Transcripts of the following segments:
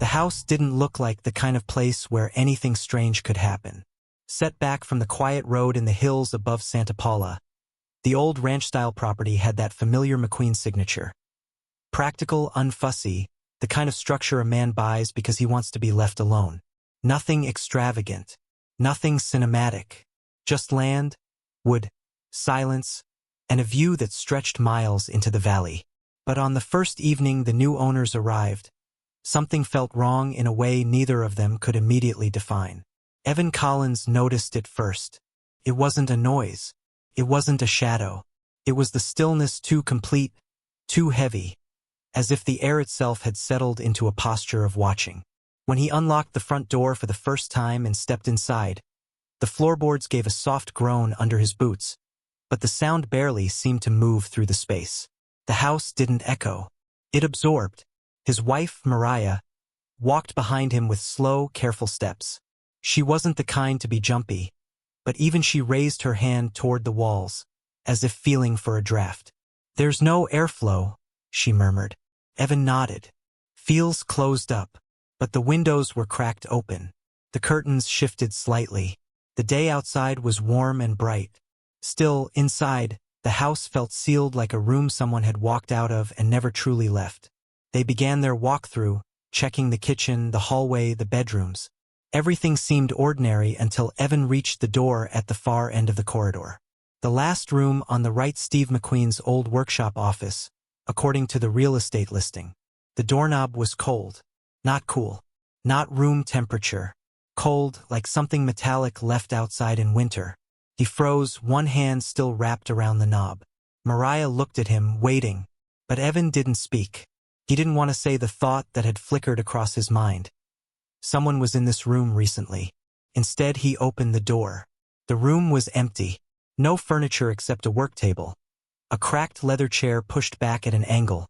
The house didn't look like the kind of place where anything strange could happen. Set back from the quiet road in the hills above Santa Paula, the old ranch-style property had that familiar McQueen signature. Practical, unfussy, the kind of structure a man buys because he wants to be left alone. Nothing extravagant, nothing cinematic, just land, wood, silence, and a view that stretched miles into the valley. But on the first evening the new owners arrived, something felt wrong in a way neither of them could immediately define. Evan Collins noticed it first. It wasn't a noise. It wasn't a shadow. It was the stillness too complete, too heavy, as if the air itself had settled into a posture of watching. When he unlocked the front door for the first time and stepped inside, the floorboards gave a soft groan under his boots, but the sound barely seemed to move through the space. The house didn't echo. It absorbed. His wife, Mariah, walked behind him with slow, careful steps. She wasn't the kind to be jumpy, but even she raised her hand toward the walls, as if feeling for a draft. "There's no airflow," she murmured. Evan nodded. Feels closed up, but the windows were cracked open. The curtains shifted slightly. The day outside was warm and bright. Still, inside, the house felt sealed like a room someone had walked out of and never truly left. They began their walkthrough, checking the kitchen, the hallway, the bedrooms. Everything seemed ordinary until Evan reached the door at the far end of the corridor. The last room on the right, Steve McQueen's old workshop office, according to the real estate listing. The doorknob was cold. Not cool. Not room temperature. Cold, like something metallic left outside in winter. He froze, one hand still wrapped around the knob. Mariah looked at him, waiting, but Evan didn't speak. He didn't want to say the thought that had flickered across his mind. Someone was in this room recently. Instead, he opened the door. The room was empty. No furniture except a work table, a cracked leather chair pushed back at an angle,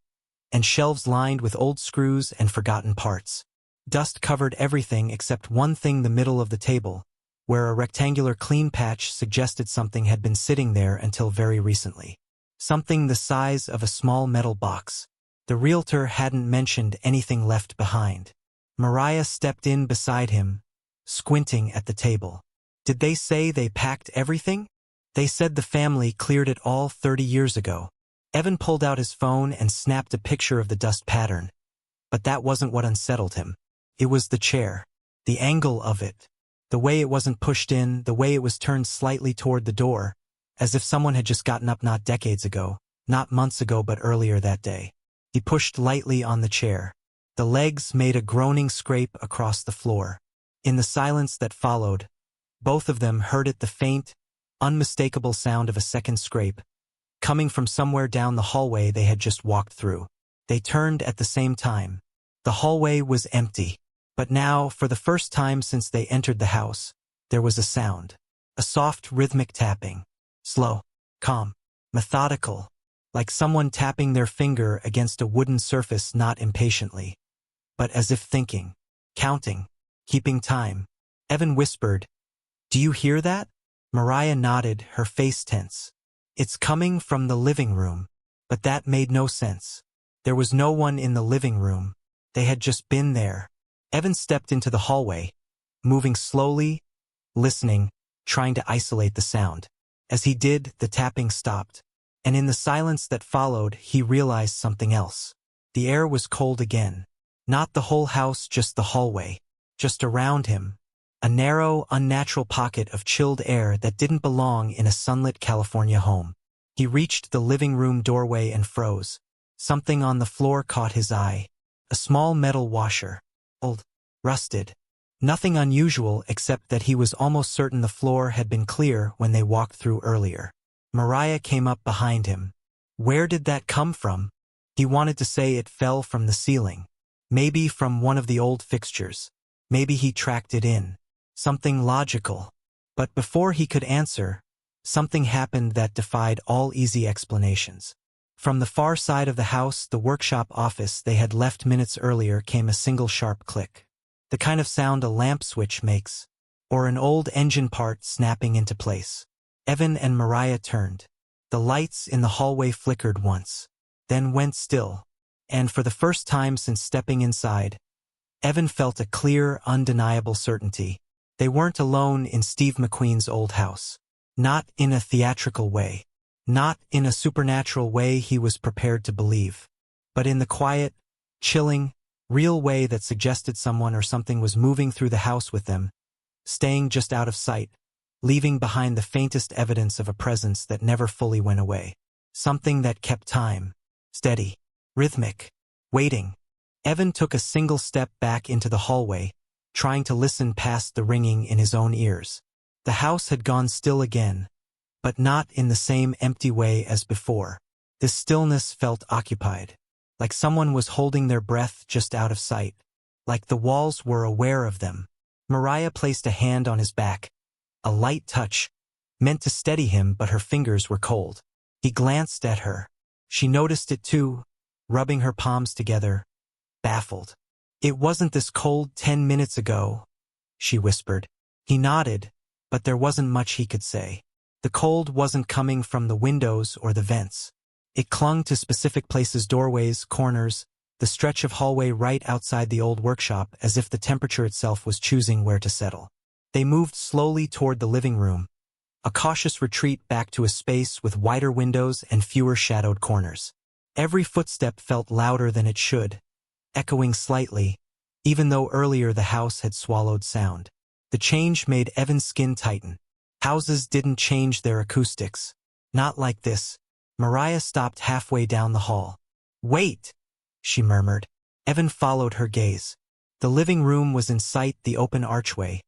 and shelves lined with old screws and forgotten parts. Dust covered everything except one thing, the middle of the table, where a rectangular clean patch suggested something had been sitting there until very recently. Something the size of a small metal box. The realtor hadn't mentioned anything left behind. Mariah stepped in beside him, squinting at the table. Did they say they packed everything? They said the family cleared it all 30 years ago. Evan pulled out his phone and snapped a picture of the dust pattern. But that wasn't what unsettled him. It was the chair. The angle of it. The way it wasn't pushed in, the way it was turned slightly toward the door, as if someone had just gotten up not decades ago, not months ago but earlier that day. He pushed lightly on the chair. The legs made a groaning scrape across the floor. In the silence that followed, both of them heard it, the faint, unmistakable sound of a second scrape, coming from somewhere down the hallway they had just walked through. They turned at the same time. The hallway was empty. But now, for the first time since they entered the house, there was a sound. A soft, rhythmic tapping. Slow, calm, methodical, like someone tapping their finger against a wooden surface, not impatiently, but as if thinking, counting, keeping time. Evan whispered, "Do you hear that?" Mariah nodded, her face tense. "It's coming from the living room." But that made no sense. There was no one in the living room. They had just been there. Evan stepped into the hallway, moving slowly, listening, trying to isolate the sound. As he did, the tapping stopped, and in the silence that followed, he realized something else. The air was cold again. Not the whole house, just the hallway. Just around him. A narrow, unnatural pocket of chilled air that didn't belong in a sunlit California home. He reached the living room doorway and froze. Something on the floor caught his eye. A small metal washer. Old, rusted. Nothing unusual except that he was almost certain the floor had been clear when they walked through earlier. Mariah came up behind him. Where did that come from? He wanted to say it fell from the ceiling. Maybe from one of the old fixtures. Maybe he tracked it in. Something logical. But before he could answer, something happened that defied all easy explanations. From the far side of the house, the workshop office they had left minutes earlier, came a single sharp click. The kind of sound a lamp switch makes, or an old engine part snapping into place. Evan and Mariah turned. The lights in the hallway flickered once, then went still, and for the first time since stepping inside, Evan felt a clear, undeniable certainty. They weren't alone in Steve McQueen's old house. Not in a theatrical way. Not in a supernatural way he was prepared to believe. But in the quiet, chilling, real way that suggested someone or something was moving through the house with them, staying just out of sight, leaving behind the faintest evidence of a presence that never fully went away. Something that kept time. Steady. Rhythmic. Waiting. Evan took a single step back into the hallway, trying to listen past the ringing in his own ears. The house had gone still again, but not in the same empty way as before. This stillness felt occupied, like someone was holding their breath just out of sight, like the walls were aware of them. Mariah placed a hand on his back, a light touch, meant to steady him, but her fingers were cold. He glanced at her. She noticed it too, rubbing her palms together, baffled. "It wasn't this cold 10 minutes ago," she whispered. He nodded, but there wasn't much he could say. The cold wasn't coming from the windows or the vents. It clung to specific places, doorways, corners, the stretch of hallway right outside the old workshop, as if the temperature itself was choosing where to settle. They moved slowly toward the living room, a cautious retreat back to a space with wider windows and fewer shadowed corners. Every footstep felt louder than it should, echoing slightly, even though earlier the house had swallowed sound. The change made Evan's skin tighten. Houses didn't change their acoustics. Not like this. Mariah stopped halfway down the hall. "Wait," she murmured. Evan followed her gaze. The living room was in sight, the open archway,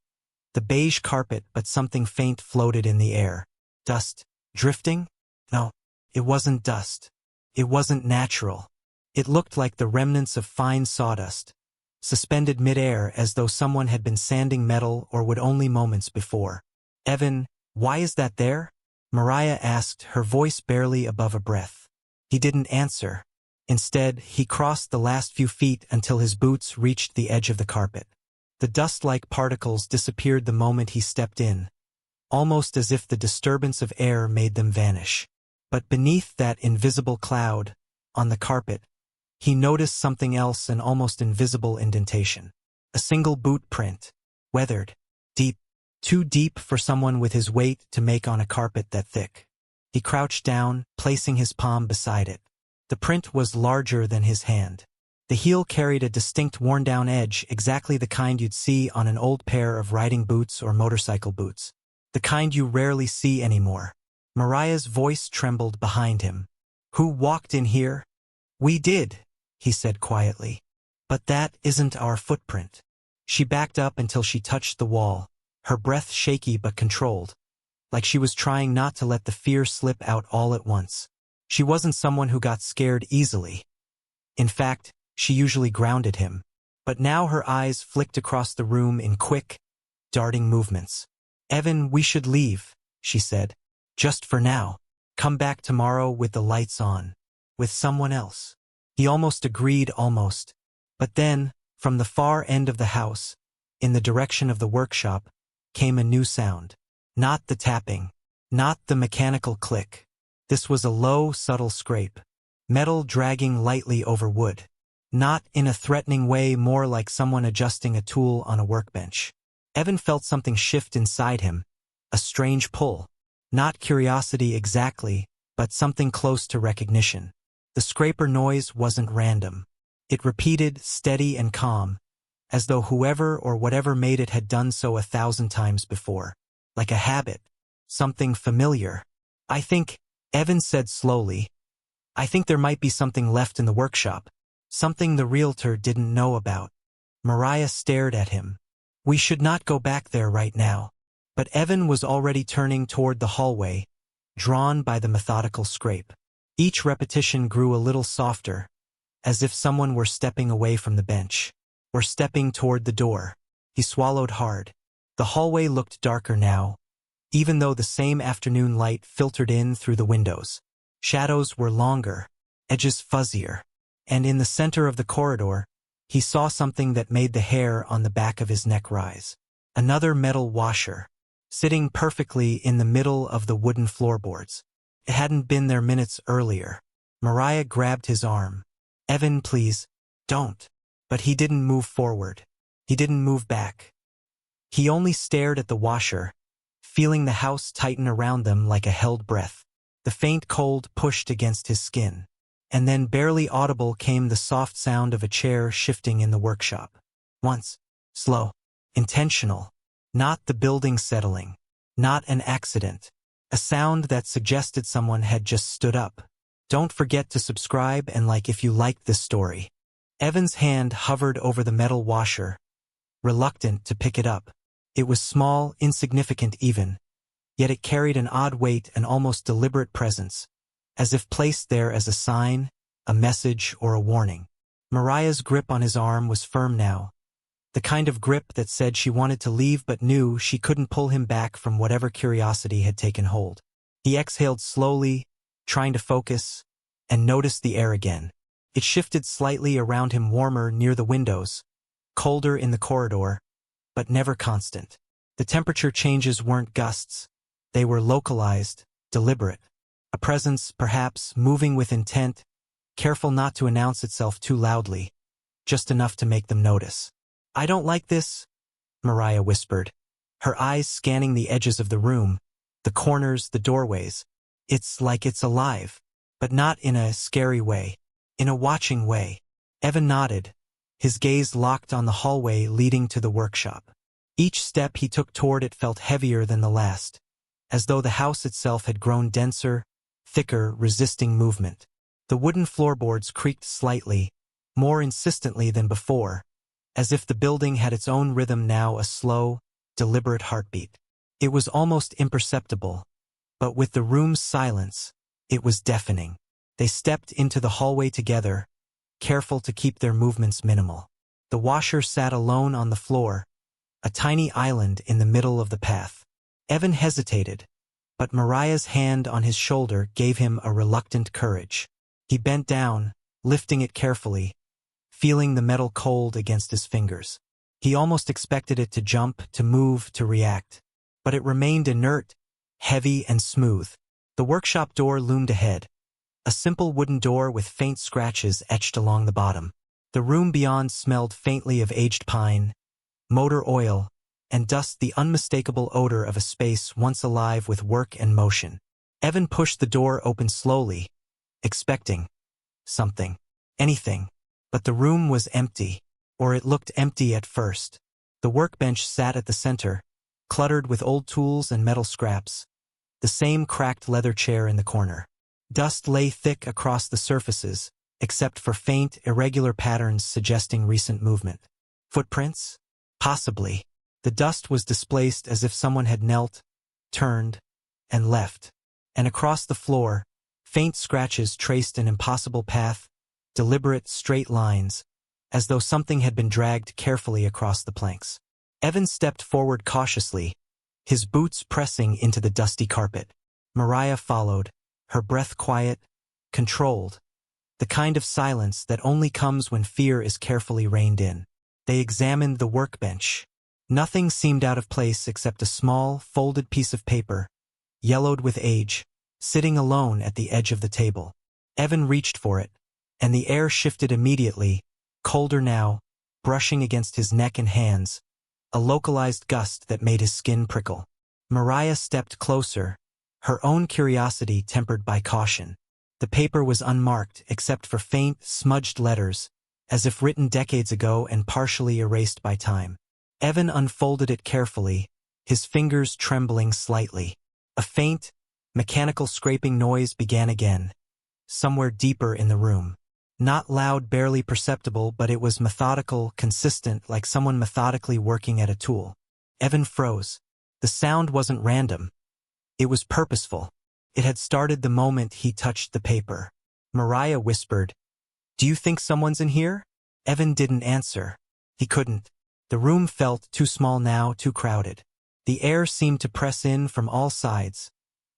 the beige carpet, but something faint floated in the air. Dust? Drifting? No, it wasn't dust. It wasn't natural. It looked like the remnants of fine sawdust, suspended midair as though someone had been sanding metal or would only moments before. "Evan, why is that there?" Mariah asked, her voice barely above a breath. He didn't answer. Instead, he crossed the last few feet until his boots reached the edge of the carpet. The dust-like particles disappeared the moment he stepped in, almost as if the disturbance of air made them vanish. But beneath that invisible cloud, on the carpet, he noticed something else, an almost invisible indentation. A single boot print, weathered, deep, too deep for someone with his weight to make on a carpet that thick. He crouched down, placing his palm beside it. The print was larger than his hand. The heel carried a distinct worn-down edge, exactly the kind you'd see on an old pair of riding boots or motorcycle boots. The kind you rarely see anymore. Mariah's voice trembled behind him. "Who walked in here?" "We did," he said quietly. "But that isn't our footprint." She backed up until she touched the wall, her breath shaky but controlled, like she was trying not to let the fear slip out all at once. She wasn't someone who got scared easily. In fact, she usually grounded him. But now her eyes flicked across the room in quick, darting movements. "Evan, we should leave," she said. "Just for now. Come back tomorrow with the lights on. With someone else." He almost agreed, almost. But then, from the far end of the house, in the direction of the workshop, came a new sound. Not the tapping. Not the mechanical click. This was a low, subtle scrape. Metal dragging lightly over wood. Not in a threatening way, more like someone adjusting a tool on a workbench. Evan felt something shift inside him. A strange pull. Not curiosity exactly, but something close to recognition. The scraper noise wasn't random. It repeated, steady and calm, as though whoever or whatever made it had done so 1,000 times before. Like a habit. Something familiar. "I think," Evan said slowly, "I think there might be something left in the workshop. Something the realtor didn't know about." Mariah stared at him. "We should not go back there right now." But Evan was already turning toward the hallway, drawn by the methodical scrape. Each repetition grew a little softer, as if someone were stepping away from the bench, or stepping toward the door. He swallowed hard. The hallway looked darker now, even though the same afternoon light filtered in through the windows. Shadows were longer, edges fuzzier, and in the center of the corridor, he saw something that made the hair on the back of his neck rise. Another metal washer, sitting perfectly in the middle of the wooden floorboards. It hadn't been there minutes earlier. Mariah grabbed his arm. "Evan, please, don't." But he didn't move forward. He didn't move back. He only stared at the washer, feeling the house tighten around them like a held breath. The faint cold pushed against his skin. And then barely audible came the soft sound of a chair shifting in the workshop. Once. Slow. Intentional. Not the building settling. Not an accident. A sound that suggested someone had just stood up. Don't forget to subscribe and like if you liked this story. Evan's hand hovered over the metal washer, reluctant to pick it up. It was small, insignificant even, yet it carried an odd weight and almost deliberate presence, as if placed there as a sign, a message, or a warning. Mariah's grip on his arm was firm now, the kind of grip that said she wanted to leave but knew she couldn't pull him back from whatever curiosity had taken hold. He exhaled slowly, trying to focus, and noticed the air again. It shifted slightly around him, warmer near the windows, colder in the corridor, but never constant. The temperature changes weren't gusts. They were localized, deliberate. A presence, perhaps, moving with intent, careful not to announce itself too loudly, just enough to make them notice. "I don't like this," Mariah whispered, her eyes scanning the edges of the room, the corners, the doorways. "It's like it's alive, but not in a scary way, in a watching way." Evan nodded, his gaze locked on the hallway leading to the workshop. Each step he took toward it felt heavier than the last, as though the house itself had grown denser, thicker, resisting movement. The wooden floorboards creaked slightly, more insistently than before, as if the building had its own rhythm now, a slow, deliberate heartbeat. It was almost imperceptible, but with the room's silence, it was deafening. They stepped into the hallway together, careful to keep their movements minimal. The washer sat alone on the floor, a tiny island in the middle of the path. Evan hesitated, but Mariah's hand on his shoulder gave him a reluctant courage. He bent down, lifting it carefully, feeling the metal cold against his fingers. He almost expected it to jump, to move, to react. But it remained inert, heavy and smooth. The workshop door loomed ahead, a simple wooden door with faint scratches etched along the bottom. The room beyond smelled faintly of aged pine, motor oil, and dust, the unmistakable odor of a space once alive with work and motion. Evan pushed the door open slowly, expecting something, anything. But the room was empty, or it looked empty at first. The workbench sat at the center, cluttered with old tools and metal scraps, the same cracked leather chair in the corner. Dust lay thick across the surfaces, except for faint, irregular patterns suggesting recent movement. Footprints? Possibly. The dust was displaced as if someone had knelt, turned, and left. And across the floor, faint scratches traced an impossible path, deliberate, straight lines, as though something had been dragged carefully across the planks. Evan stepped forward cautiously, his boots pressing into the dusty carpet. Mariah followed, her breath quiet, controlled, the kind of silence that only comes when fear is carefully reined in. They examined the workbench. Nothing seemed out of place except a small, folded piece of paper, yellowed with age, sitting alone at the edge of the table. Evan reached for it, and the air shifted immediately, colder now, brushing against his neck and hands, a localized gust that made his skin prickle. Mariah stepped closer, her own curiosity tempered by caution. The paper was unmarked except for faint, smudged letters, as if written decades ago and partially erased by time. Evan unfolded it carefully, his fingers trembling slightly. A faint, mechanical scraping noise began again, somewhere deeper in the room. Not loud, barely perceptible, but it was methodical, consistent, like someone methodically working at a tool. Evan froze. The sound wasn't random. It was purposeful. It had started the moment he touched the paper. Mariah whispered, "Do you think someone's in here?" Evan didn't answer. He couldn't. The room felt too small now, too crowded. The air seemed to press in from all sides,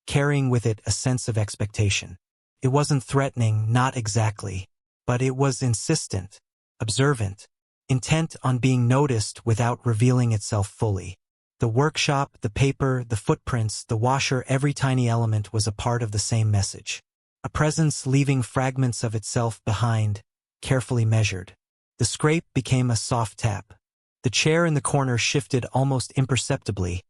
carrying with it a sense of expectation. It wasn't threatening, not exactly, but it was insistent, observant, intent on being noticed without revealing itself fully. The workshop, the paper, the footprints, the washer, every tiny element was a part of the same message. A presence leaving fragments of itself behind, carefully measured. The scrape became a soft tap. The chair in the corner shifted almost imperceptibly,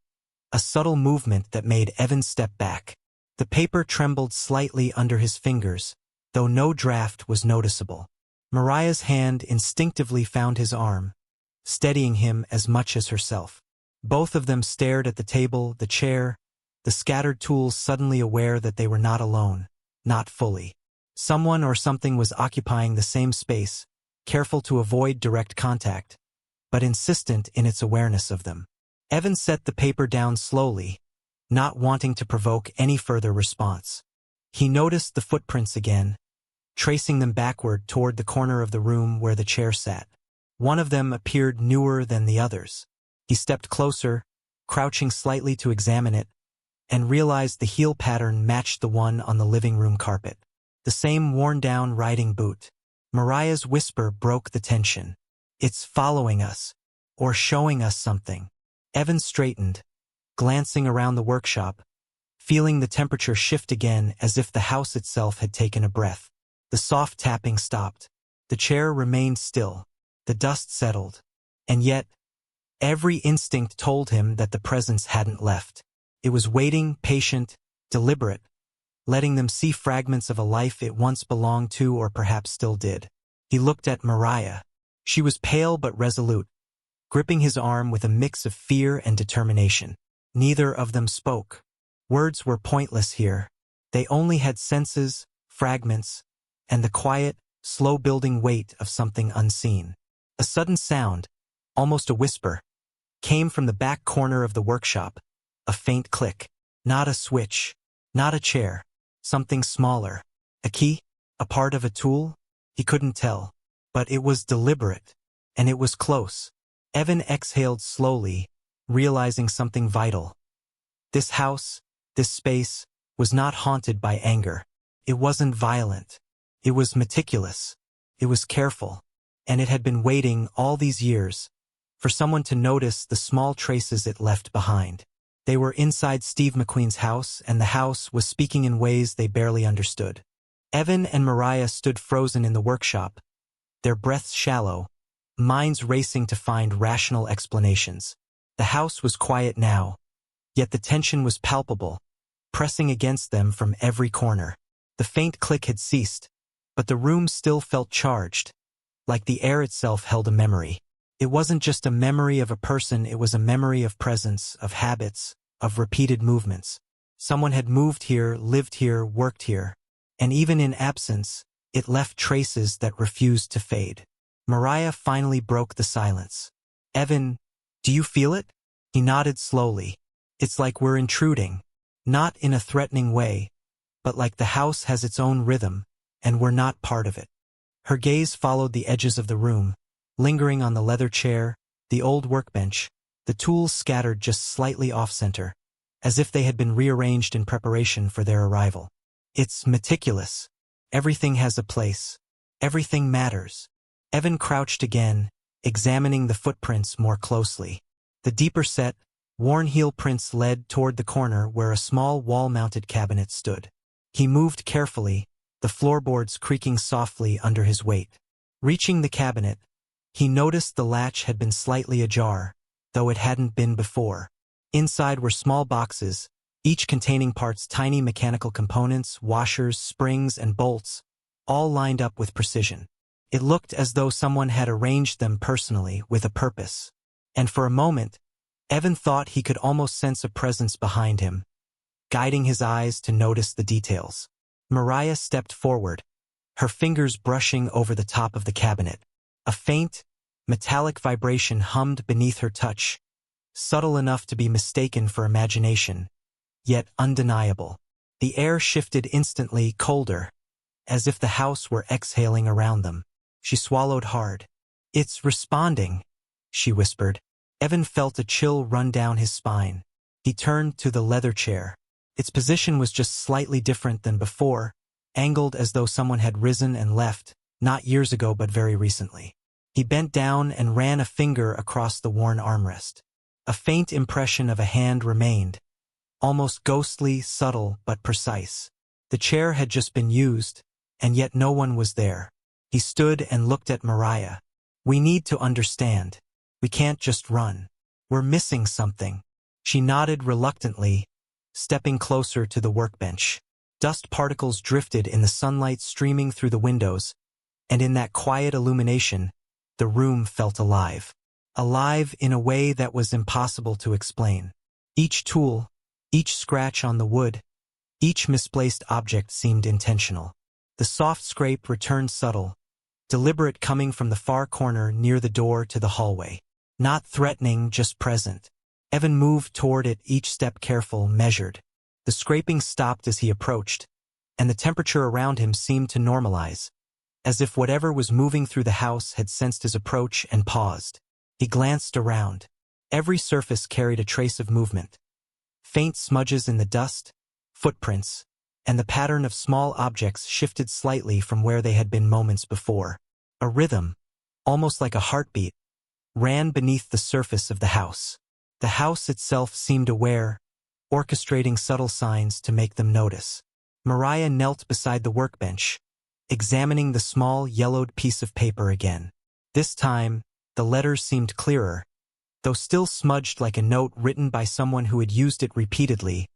a subtle movement that made Evan step back. The paper trembled slightly under his fingers, though no draft was noticeable. Mariah's hand instinctively found his arm, steadying him as much as herself. Both of them stared at the table, the chair, the scattered tools, suddenly aware that they were not alone, not fully. Someone or something was occupying the same space, careful to avoid direct contact, but insistent in its awareness of them. Evan set the paper down slowly, not wanting to provoke any further response. He noticed the footprints again, tracing them backward toward the corner of the room where the chair sat. One of them appeared newer than the others. He stepped closer, crouching slightly to examine it, and realized the heel pattern matched the one on the living room carpet. The same worn-down riding boot. Mariah's whisper broke the tension. "It's following us, or showing us something." Evan straightened, glancing around the workshop, feeling the temperature shift again as if the house itself had taken a breath. The soft tapping stopped. The chair remained still. The dust settled. And yet, every instinct told him that the presence hadn't left. It was waiting, patient, deliberate, letting them see fragments of a life it once belonged to or perhaps still did. He looked at Mariah. She was pale but resolute, gripping his arm with a mix of fear and determination. Neither of them spoke. Words were pointless here. They only had senses, fragments, and the quiet, slow-building weight of something unseen. A sudden sound, almost a whisper, came from the back corner of the workshop, a faint click. Not a switch, not a chair, something smaller. A key? A part of a tool? He couldn't tell. But it was deliberate, and it was close. Evan exhaled slowly, realizing something vital. This house, this space, was not haunted by anger. It wasn't violent. It was meticulous. It was careful. And it had been waiting all these years for someone to notice the small traces it left behind. They were inside Steve McQueen's house, and the house was speaking in ways they barely understood. Evan and Mariah stood frozen in the workshop, their breaths shallow, minds racing to find rational explanations. The house was quiet now, yet the tension was palpable, pressing against them from every corner. The faint click had ceased, but the room still felt charged, like the air itself held a memory. It wasn't just a memory of a person, it was a memory of presence, of habits, of repeated movements. Someone had moved here, lived here, worked here, and even in absence, it left traces that refused to fade. Mariah finally broke the silence. "Evan, do you feel it?" He nodded slowly. "It's like we're intruding. Not in a threatening way, but like the house has its own rhythm, and we're not part of it." Her gaze followed the edges of the room, lingering on the leather chair, the old workbench, the tools scattered just slightly off-center, as if they had been rearranged in preparation for their arrival. "It's meticulous. Everything has a place. Everything matters." Evan crouched again, examining the footprints more closely. The deeper set, worn heel prints led toward the corner where a small wall-mounted cabinet stood. He moved carefully, the floorboards creaking softly under his weight. Reaching the cabinet, he noticed the latch had been slightly ajar, though it hadn't been before. Inside were small boxes, each containing parts, tiny mechanical components, washers, springs, and bolts, all lined up with precision. It looked as though someone had arranged them personally with a purpose. And for a moment, Evan thought he could almost sense a presence behind him, guiding his eyes to notice the details. Mariah stepped forward, her fingers brushing over the top of the cabinet. A faint, metallic vibration hummed beneath her touch, subtle enough to be mistaken for imagination, yet undeniable. The air shifted instantly, colder, as if the house were exhaling around them. She swallowed hard. "It's responding," she whispered. Evan felt a chill run down his spine. He turned to the leather chair. Its position was just slightly different than before, angled as though someone had risen and left, not years ago but very recently. He bent down and ran a finger across the worn armrest. A faint impression of a hand remained, almost ghostly, subtle, but precise. The chair had just been used, and yet no one was there. He stood and looked at Mariah. We need to understand. We can't just run. We're missing something. She nodded reluctantly, stepping closer to the workbench. Dust particles drifted in the sunlight streaming through the windows, and in that quiet illumination, the room felt alive. Alive in a way that was impossible to explain. Each tool, each scratch on the wood, each misplaced object seemed intentional. The soft scrape returned subtle, deliberate, coming from the far corner near the door to the hallway. Not threatening, just present. Evan moved toward it, each step careful, measured. The scraping stopped as he approached, and the temperature around him seemed to normalize, as if whatever was moving through the house had sensed his approach and paused. He glanced around. Every surface carried a trace of movement. Faint smudges in the dust, footprints, and the pattern of small objects shifted slightly from where they had been moments before. A rhythm, almost like a heartbeat, ran beneath the surface of the house. The house itself seemed aware, orchestrating subtle signs to make them notice. Mariah knelt beside the workbench, examining the small, yellowed piece of paper again. This time, the letters seemed clearer, though still smudged, like a note written by someone who had used it repeatedly,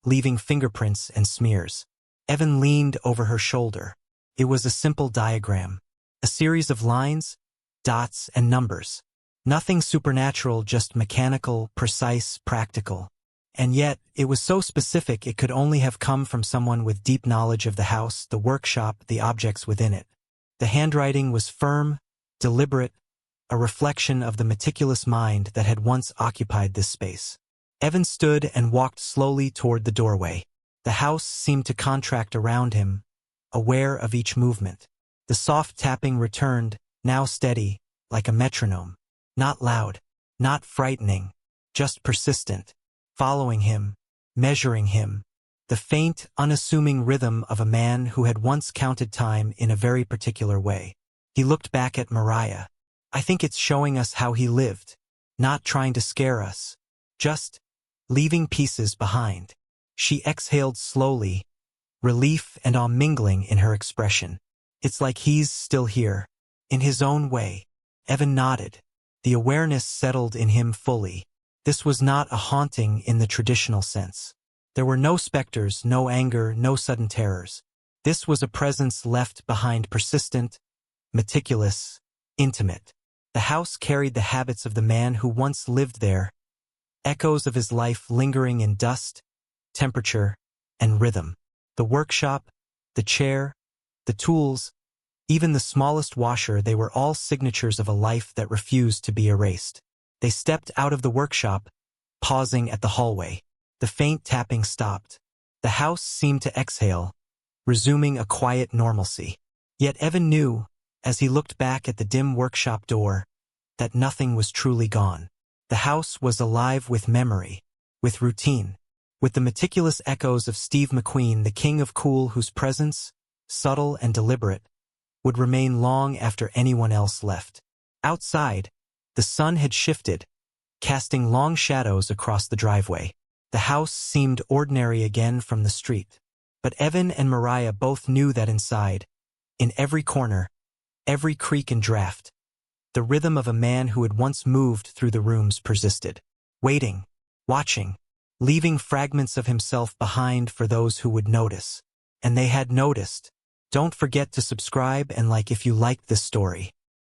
leaving fingerprints and smears. Evan leaned over her shoulder. It was a simple diagram, a series of lines, dots, and numbers. Nothing supernatural, just mechanical, precise, practical. And yet, it was so specific it could only have come from someone with deep knowledge of the house, the workshop, the objects within it. The handwriting was firm, deliberate, a reflection of the meticulous mind that had once occupied this space. Evan stood and walked slowly toward the doorway. The house seemed to contract around him, aware of each movement. The soft tapping returned, now steady, like a metronome. Not loud, not frightening, just persistent, following him, measuring him, the faint, unassuming rhythm of a man who had once counted time in a very particular way. He looked back at Mariah. I think it's showing us how he lived, not trying to scare us, just leaving pieces behind. She exhaled slowly, relief and awe mingling in her expression. It's like he's still here, in his own way. Evan nodded. The awareness settled in him fully. This was not a haunting in the traditional sense. There were no specters, no anger, no sudden terrors. This was a presence left behind, persistent, meticulous, intimate. The house carried the habits of the man who once lived there, echoes of his life lingering in dust, temperature, and rhythm. The workshop, the chair, the tools, even the smallest washer, they were all signatures of a life that refused to be erased. They stepped out of the workshop, pausing at the hallway. The faint tapping stopped. The house seemed to exhale, resuming a quiet normalcy. Yet Evan knew, as he looked back at the dim workshop door, that nothing was truly gone. The house was alive with memory, with routine, with the meticulous echoes of Steve McQueen, the king of cool, whose presence, subtle and deliberate, would remain long after anyone else left. Outside, the sun had shifted, casting long shadows across the driveway. The house seemed ordinary again from the street. But Evan and Mariah both knew that inside, in every corner, every creak and draft, the rhythm of a man who had once moved through the rooms persisted, waiting, watching, leaving fragments of himself behind for those who would notice. And they had noticed. Don't forget to subscribe and like if you liked this story.